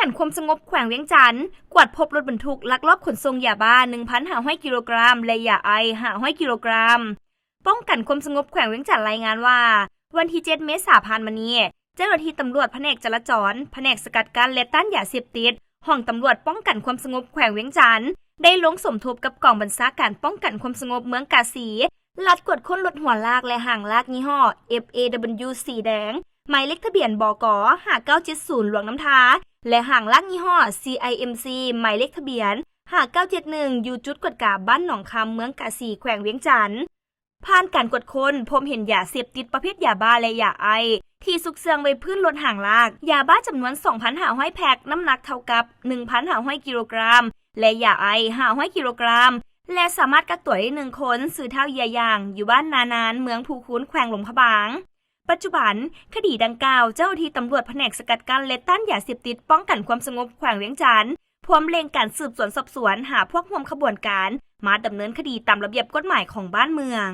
กันความสงบแขวงเวียงจันทน์กวดพบรถบรรทุกลักลอบขนส่งยาบ้า 1,500 กิโลกรัมและยาไอ500 กิโลกรัมป้องกันความสงบแขวงเวียงจันทน์รายงานว่าวันที่ 7 เมษายนมานี้เจ้าหน้าที่ตำรวจแผนกจราจรแผนกสกัดกั้นและต้านยาเสพติดห้องตำรวจป้องกันความสงบแขวงเวียงจันทน์ได้ลงสมทบกับกองบัญชาการป้องกันความสงบเมืองกาสีลัดกวดค้นรถหัวลากและหางลากยี่ห้อ FAW สีแดงหมายเลขทะเบียนบก5970หลวงน้ำทาและหางลากยี่ห้อ CIMC หมายเลขทะเบียน5971อยู่จุดกวดกาบ้านหนองคำเมืองกาสีแขวงเวียงจันทน์ผ่านการกวดค้นพบเห็นยาเสพติดประเภทยาบ้าและยาไอที่ซุกเสืองไว้พื้นรถหางลากยาบ้าจำนวน 2,500 แพ็คน้ำหนักเท่ากับ 1,500 กิโลกรัมและยาไอ500 กิโลกรัมและสามารถกักตัวได้1คนสื่อเท่าเยียย่างอยู่บ้านนานานเมืองภูคุ้นแขวงหลวงพระบางปัจจุบันคดีดังกล่าวเจ้าหน้าที่ตำรวจแผนกสกัดกั้นและต้านยาเสพติดป้องกันความสงบแขวงเวียงจันทน์พร้อมเร่งการสืบสวนสอบสวนหาพวกร่วมขบวนการมาดำเนินคดีตามระเบียบกฎหมายของบ้านเมือง